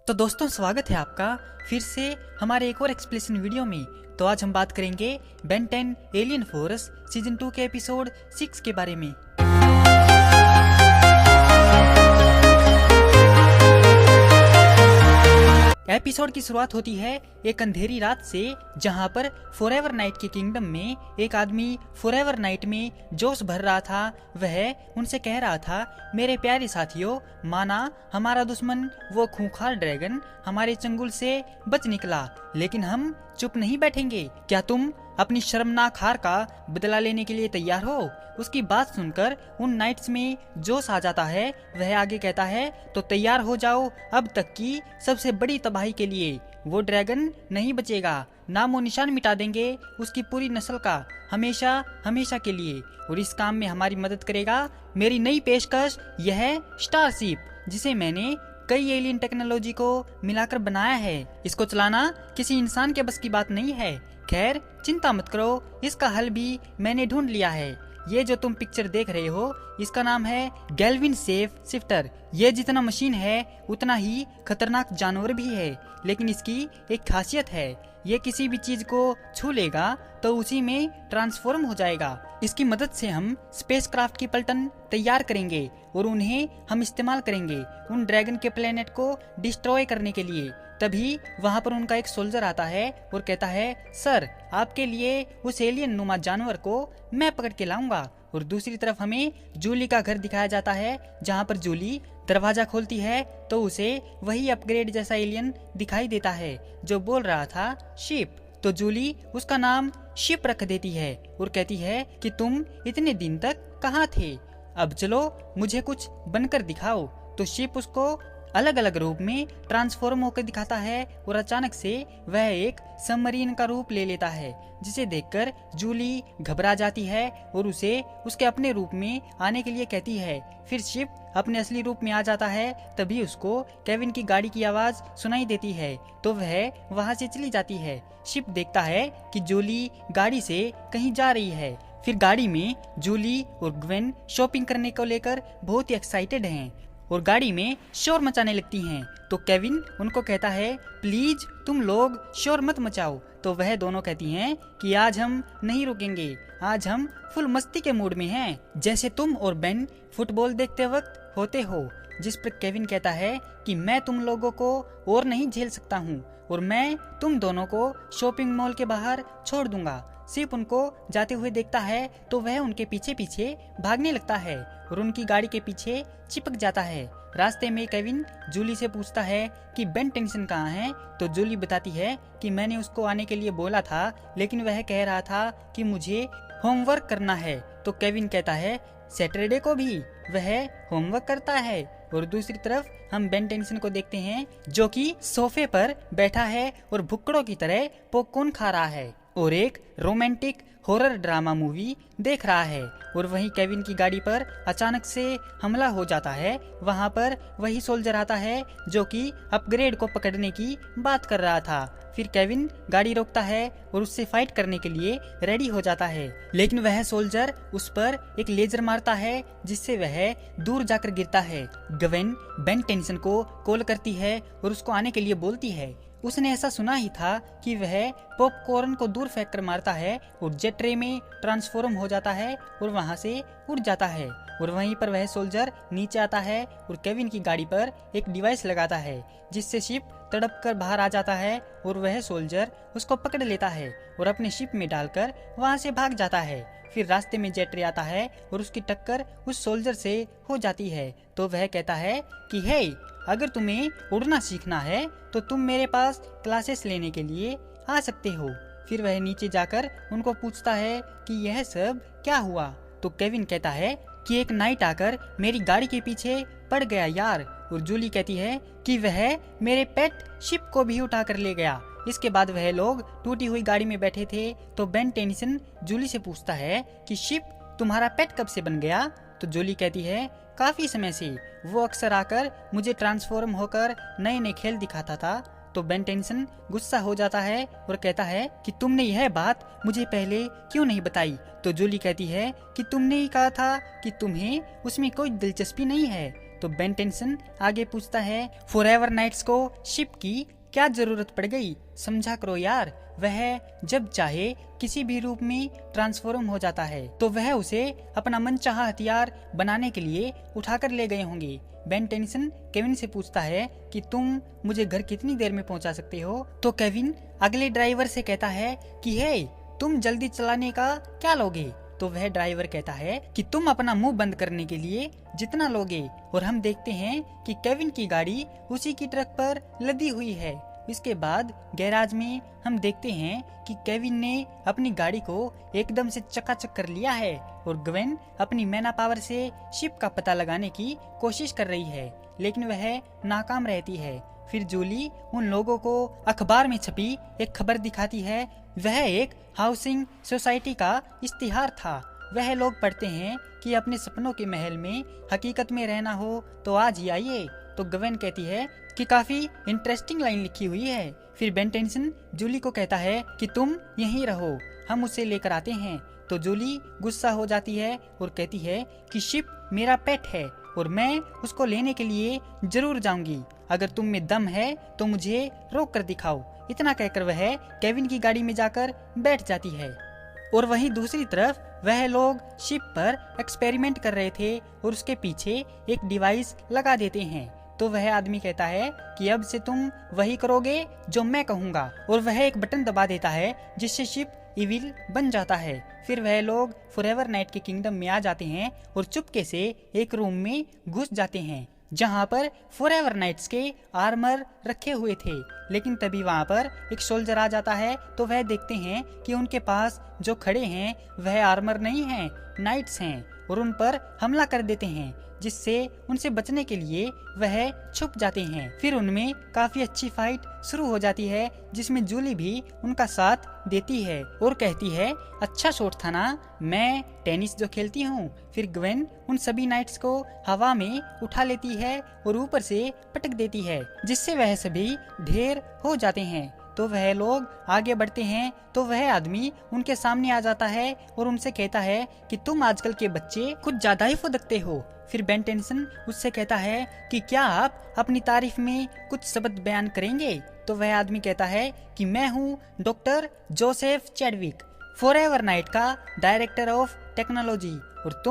तो दोस्तों स्वागत है आपका फिर से हमारे एक और एक्सप्लेनेशन वीडियो में। तो आज हम बात करेंगे बेन 10 एलियन फोर्स सीजन 2 के एपिसोड 6 के बारे में। एपिसोड की शुरुआत होती है एक अंधेरी रात से, जहां पर फॉरएवर नाइट के किंगडम में एक आदमी फॉरएवर नाइट में जोश भर रहा था। वह उनसे कह रहा था, मेरे प्यारे साथियों, माना हमारा दुश्मन वो खूंखार ड्रैगन हमारे चंगुल से बच निकला, लेकिन हम चुप नहीं बैठेंगे। क्या तुम अपनी शर्मनाक हार का बदला लेने के लिए तैयार हो? उसकी बात सुनकर उन नाइट्स में जोश आ जाता है। वह आगे कहता है, तो तैयार हो जाओ अब तक की सबसे बड़ी तबाही के लिए। वो ड्रैगन नहीं बचेगा, नामो निशान मिटा देंगे उसकी पूरी नस्ल का, हमेशा हमेशा के लिए। और इस काम में हमारी मदद करेगा मेरी नई पेशकश, यह स्टारशिप, जिसे मैंने कई एलियन टेक्नोलॉजी को मिलाकर बनाया है। इसको चलाना किसी इंसान के बस की बात नहीं है। खैर चिंता मत करो, इसका हल भी मैंने ढूंढ लिया है। ये जो तुम पिक्चर देख रहे हो, इसका नाम है गैल्विन सेफ शिफ्टर। ये जितना मशीन है उतना ही खतरनाक जानवर भी है, लेकिन इसकी एक खासियत है, ये किसी भी चीज को छू लेगा तो उसी में ट्रांसफॉर्म हो जाएगा। इसकी मदद से हम स्पेसक्राफ्ट की पलटन तैयार करेंगे और उन्हें हम इस्तेमाल करेंगे उन ड्रैगन के प्लेनेट को डिस्ट्रॉय करने के लिए। तभी वहाँ पर उनका एक सोल्जर आता है और कहता है, सर आपके लिए उस एलियन नुमा जानवर को मैं पकड़ के लाऊंगा। और दूसरी तरफ हमें जूली का घर दिखाया जाता है, जहाँ पर जूली दरवाजा खोलती है तो उसे वही अपग्रेड जैसा एलियन दिखाई देता है जो बोल रहा था शिप। तो जूली उसका नाम शिप रख देती है और कहती है कि तुम इतने दिन तक कहाँ थे, अब चलो मुझे कुछ बनकर दिखाओ। तो शिप उसको अलग अलग रूप में ट्रांसफॉर्म होकर दिखाता है और अचानक से वह एक सबमरीन का रूप ले लेता है, जिसे देखकर जूली घबरा जाती है और उसे उसके अपने रूप में आने के लिए कहती है। फिर शिप अपने असली रूप में आ जाता है। तभी उसको केविन की गाड़ी की आवाज सुनाई देती है, तो वह वहां से चली जाती है। शिप देखता है कि जूली गाड़ी से कहीं जा रही है। फिर गाड़ी में जूली और ग्वेन शॉपिंग करने को लेकर बहुत ही एक्साइटेड हैं और गाड़ी में शोर मचाने लगती हैं। तो केविन उनको कहता है, प्लीज तुम लोग शोर मत मचाओ। तो वह दोनों कहती हैं कि आज हम नहीं रुकेंगे, आज हम फुल मस्ती के मूड में हैं, जैसे तुम और बेन फुटबॉल देखते वक्त होते हो। जिस पर केविन कहता है कि मैं तुम लोगों को और नहीं झेल सकता हूँ और मैं तुम दोनों को शॉपिंग मॉल के बाहर छोड़ दूंगा। शिप उनको जाते हुए देखता है तो वह उनके पीछे पीछे भागने लगता है और उनकी गाड़ी के पीछे चिपक जाता है। रास्ते में केविन जूली से पूछता है कि बेन टेंशन कहाँ है। तो जूली बताती है कि मैंने उसको आने के लिए बोला था, लेकिन वह कह रहा था कि मुझे होमवर्क करना है। तो केविन कहता है, सैटरडे को भी वह होमवर्क करता है। और दूसरी तरफ हम बेन टेंशन को देखते हैं, जो कि सोफे पर बैठा है और भुक्कड़ों की तरह पॉपकॉर्न खा रहा है और एक रोमांटिक हॉरर ड्रामा मूवी देख रहा है। और वहीं केविन की गाड़ी पर अचानक से हमला हो जाता है। वहां पर वही सोल्जर आता है जो कि अपग्रेड को पकड़ने की बात कर रहा था। फिर केविन गाड़ी रोकता है और उससे फाइट करने के लिए रेडी हो जाता है, लेकिन वह सोल्जर उस पर एक लेजर मारता है जिससे वह दूर जाकर गिरता है। ग्वेन बेन टेंशन को कॉल करती है और उसको आने के लिए बोलती है। उसने ऐसा सुना ही था कि वह पॉपकॉर्न को दूर फेंक कर मारता है और जेट रे में ट्रांसफॉर्म हो जाता है और वहां से उड़ जाता है। और वहीं पर वह सोल्जर नीचे आता है और केविन की गाड़ी पर एक डिवाइस लगाता है, जिससे शिप तड़प कर बाहर आ जाता है और वह सोल्जर उसको पकड़ लेता है और अपने शिप में डालकर वहां से भाग जाता है। फिर रास्ते में जेट रे आता है और उसकी टक्कर उस सोल्जर से हो जाती है। तो वह कहता है कि हे, अगर तुम्हें उड़ना सीखना है तो तुम मेरे पास क्लासेस लेने के लिए आ सकते हो। फिर वह नीचे जाकर उनको पूछता है कि यह सब क्या हुआ। तो केविन कहता है कि एक नाइट आकर मेरी गाड़ी के पीछे पड़ गया यार। और जूली कहती है कि वह मेरे पेट शिप को भी उठा कर ले गया। इसके बाद वह लोग टूटी हुई गाड़ी में बैठे थे। तो बेन टेंशन जूली से पूछता है कि शिप तुम्हारा पेट कब से बन गया। तो जूली कहती है, काफी समय से, वो अक्सर आकर मुझे ट्रांसफॉर्म होकर नए नए खेल दिखाता था। तो बेन टेंशन गुस्सा हो जाता है और कहता है कि तुमने यह बात मुझे पहले क्यों नहीं बताई। तो जूली कहती है कि तुमने ही कहा था कि तुम्हें उसमें कोई दिलचस्पी नहीं है। तो बेन टेंसन आगे पूछता है, फॉरएवर नाइट्स को शिप की क्या जरूरत पड़ गई, समझा करो यार, वह जब चाहे किसी भी रूप में ट्रांसफॉर्म हो जाता है, तो वह उसे अपना मनचाहा हथियार बनाने के लिए उठाकर ले गए होंगे। बेन टेंसन केविन से पूछता है कि तुम मुझे घर कितनी देर में पहुंचा सकते हो? तो केविन अगले ड्राइवर से कहता है कि हे, तुम जल्दी चलाने का क्या लोगे? तो वह ड्राइवर कहता है कि तुम अपना मुंह बंद करने के लिए जितना लोगे। और हम देखते हैं कि केविन की गाड़ी उसी की ट्रक पर लदी हुई है। इसके बाद गैराज में हम देखते हैं कि केविन ने अपनी गाड़ी को एकदम से चकाचक कर लिया है और ग्वेन अपनी मैना पावर से शिप का पता लगाने की कोशिश कर रही है, लेकिन वह नाकाम रहती है। फिर जूली उन लोगों को अखबार में छपी एक खबर दिखाती है। वह एक हाउसिंग सोसाइटी का इश्तिहार था। वह लोग पढ़ते हैं कि अपने सपनों के महल में हकीकत में रहना हो तो आज ही आइए। तो ग्वेन कहती है कि काफी इंटरेस्टिंग लाइन लिखी हुई है। फिर बेन टेंसन जूली को कहता है कि तुम यहीं रहो, हम उसे लेकर आते हैं। तो जूली गुस्सा हो जाती है और कहती है कि शिप मेरा पेट है और मैं उसको लेने के लिए जरूर जाऊंगी। अगर तुम में दम है तो मुझे रोक कर दिखाओ। इतना कहकर वह केविन की गाड़ी में जाकर बैठ जाती है। और वहीं दूसरी तरफ वह लोग शिप पर एक्सपेरिमेंट कर रहे थे और उसके पीछे एक डिवाइस लगा देते हैं। तो वह आदमी कहता है कि अब से तुम वही करोगे जो मैं कहूँगा, और वह एक बटन दबा देता है जिससे शिप इविल बन जाता है। फिर वह लोग फॉरएवर नाइट के किंगडम में आ जाते हैं और चुपके से एक रूम में घुस जाते हैं जहां पर फॉरएवर नाइट्स के आर्मर रखे हुए थे। लेकिन तभी वहां पर एक सोल्जर आ जाता है। तो वह देखते हैं कि उनके पास जो खड़े हैं वह आर्मर नहीं है, नाइट्स हैं, और उन पर हमला कर देते हैं, जिससे उनसे बचने के लिए वह छुप जाते हैं। फिर उनमें काफी अच्छी फाइट शुरू हो जाती है जिसमें जूली भी उनका साथ देती है और कहती है, अच्छा शॉट था ना, मैं टेनिस जो खेलती हूँ। फिर ग्वेन उन सभी नाइट्स को हवा में उठा लेती है और ऊपर से पटक देती है, जिससे वह सभी ढेर हो जाते हैं। तो वह लोग आगे बढ़ते हैं तो वह आदमी उनके सामने आ जाता है और उनसे कहता है कि तुम आजकल के बच्चे कुछ ज्यादा ही फुदकते हो। फिर बेन टेंसन उससे कहता है कि क्या आप अपनी तारीफ में कुछ शब्द बयान करेंगे? तो वह आदमी कहता है कि मैं हूँ doctor Joseph Chadwick, forever night का डायरेक्टर ऑफ टेक्नोलॉजी, और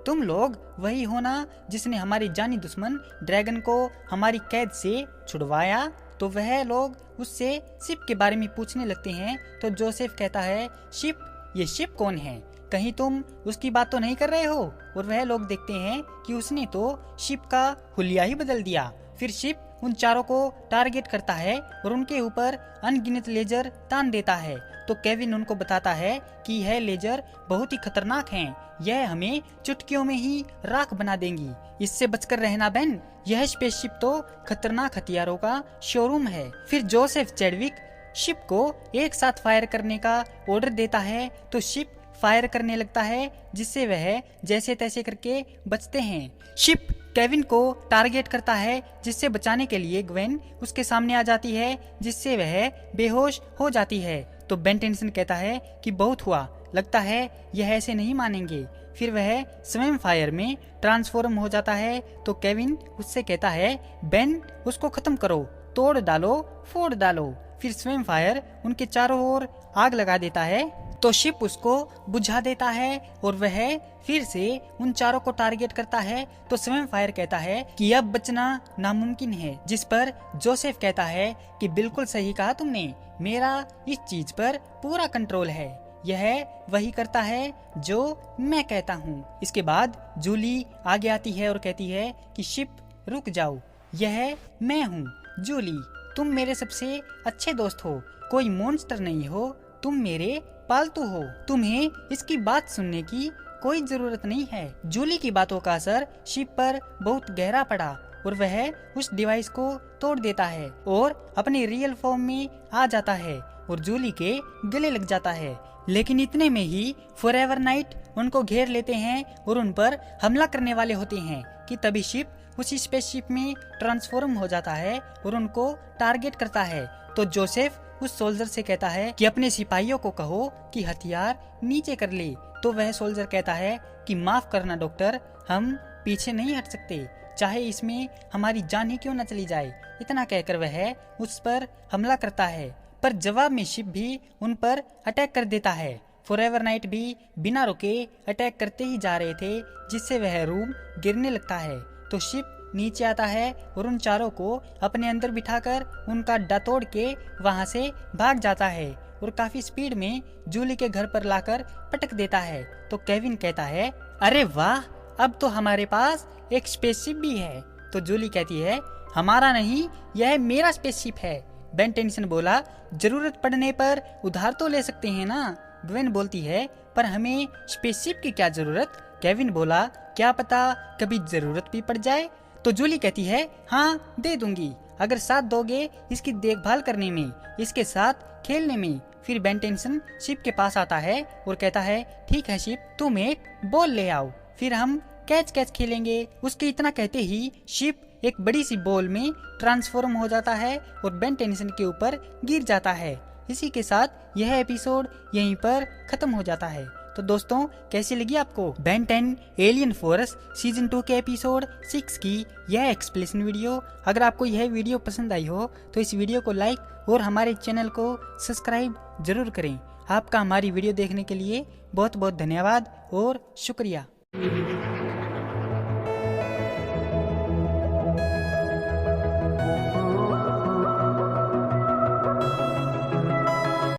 तुम लोग वही हो ना जिसने हमारी जानी दुश्मन ड्रैगन को हमारी कैद से छुड़वाया। तो वह लोग उससे शिप के बारे में पूछने लगते हैं। तो जोसेफ कहता है, शिप? ये शिप कौन है? कहीं तुम उसकी बात तो नहीं कर रहे हो? और वह लोग देखते हैं कि उसने तो शिप का हुलिया ही बदल दिया। फिर शिप उन चारों को टारगेट करता है और उनके ऊपर अनगिनत लेजर तान देता है। तो केविन उनको बताता है कि यह लेजर बहुत ही खतरनाक हैं, यह हमें चुटकियों में ही राख बना देंगी, इससे बचकर रहना बेन, यह स्पेसशिप तो खतरनाक हथियारों का शोरूम है। फिर जोसेफ चैडविक शिप को एक साथ फायर करने का ऑर्डर देता है। तो शिप फायर करने लगता है, जिससे वह जैसे तैसे करके बचते हैं। शिप केविन को टारगेट करता है, जिससे बचाने के लिए ग्वेन उसके सामने आ जाती है, जिससे वह बेहोश हो जाती है। तो बेन टेंसन कहता है कि बहुत हुआ, लगता है यह ऐसे नहीं मानेंगे। फिर वह स्वयं फायर में ट्रांसफॉर्म हो जाता है। तो केविन उससे कहता है, बेन उसको खत्म करो, तोड़ डालो, फोड़ डालो। फिर स्वयं फायर उनके चारों ओर आग लगा देता है। तो शिप उसको बुझा देता है और वह फिर से उन चारों को टारगेट करता है। तो स्वयं फायर कहता है कि अब बचना नामुमकिन है, जिस पर जोसेफ कहता है कि बिल्कुल सही कहा तुमने, मेरा इस चीज पर पूरा कंट्रोल है, यह वही करता है जो मैं कहता हूँ। इसके बाद जूली आगे आती है और कहती है कि शिप रुक जाओ, यह मैं हूँ जूली, तुम मेरे सबसे अच्छे दोस्त हो, कोई मॉन्स्टर नहीं हो, तुम मेरे पालतू हो, तुम्हें इसकी बात सुनने की कोई जरूरत नहीं है। जूली की बातों का असर शिप पर बहुत गहरा पड़ा और वह उस डिवाइस को तोड़ देता है और अपने रियल फॉर्म में आ जाता है और जूली के गले लग जाता है। लेकिन इतने में ही फॉरएवर नाइट उनको घेर लेते हैं और उन पर हमला करने वाले होते हैं कि तभी शिप उसी स्पेसशिप में ट्रांसफॉर्म हो जाता है और उनको टारगेट करता है। तो जोसेफ उस सोल्जर से कहता है कि अपने सिपाहियों को कहो कि हथियार नीचे कर ले। तो वह सोल्जर कहता है कि माफ करना डॉक्टर, हम पीछे नहीं हट सकते, चाहे इसमें हमारी जान ही क्यों न चली जाए। इतना कहकर वह उस पर हमला करता है, पर जवाब में शिप भी उन पर अटैक कर देता है। फॉरएवर नाइट भी बिना रुके अटैक करते ही जा रहे थे, जिससे वह रूम गिरने लगता है। तो शिप नीचे आता है और उन चारों को अपने अंदर बिठाकर उनका अड्डा तोड़ के वहां से भाग जाता है और काफी स्पीड में जूली के घर पर लाकर पटक देता है। तो केविन कहता है, अरे वाह, अब तो हमारे पास एक स्पेसशिप भी है। तो जूली कहती है, हमारा नहीं, यह मेरा स्पेसशिप है। बेन टेंसन बोला, जरूरत पड़ने पर उधार तो ले सकते हैं ना। ग्वेन बोलती है, पर हमें स्पेसशिप की क्या जरूरत। केविन बोला, क्या पता कभी जरूरत भी पड़ जाए। तो जूली कहती है, हाँ दे दूंगी, अगर साथ दोगे इसकी देखभाल करने में, इसके साथ खेलने में। फिर बेन टेंसन शिप के पास आता है और कहता है, ठीक है शिप, तुम एक बॉल ले आओ, फिर हम कैच कैच खेलेंगे। उसके इतना कहते ही शिप एक बड़ी सी बॉल में ट्रांसफॉर्म हो जाता है और बेन टेंसन के ऊपर गिर जाता है। इसी के साथ यह एपिसोड यहीं पर खत्म हो जाता है। तो दोस्तों, कैसी लगी आपको बेन 10 एलियन फोर्स सीजन 2 के एपिसोड 6 की यह एक्सप्लेनेशन वीडियो। अगर आपको यह वीडियो पसंद आई हो तो इस वीडियो को लाइक और हमारे चैनल को सब्सक्राइब जरूर करें। आपका हमारी वीडियो देखने के लिए बहुत बहुत धन्यवाद और शुक्रिया।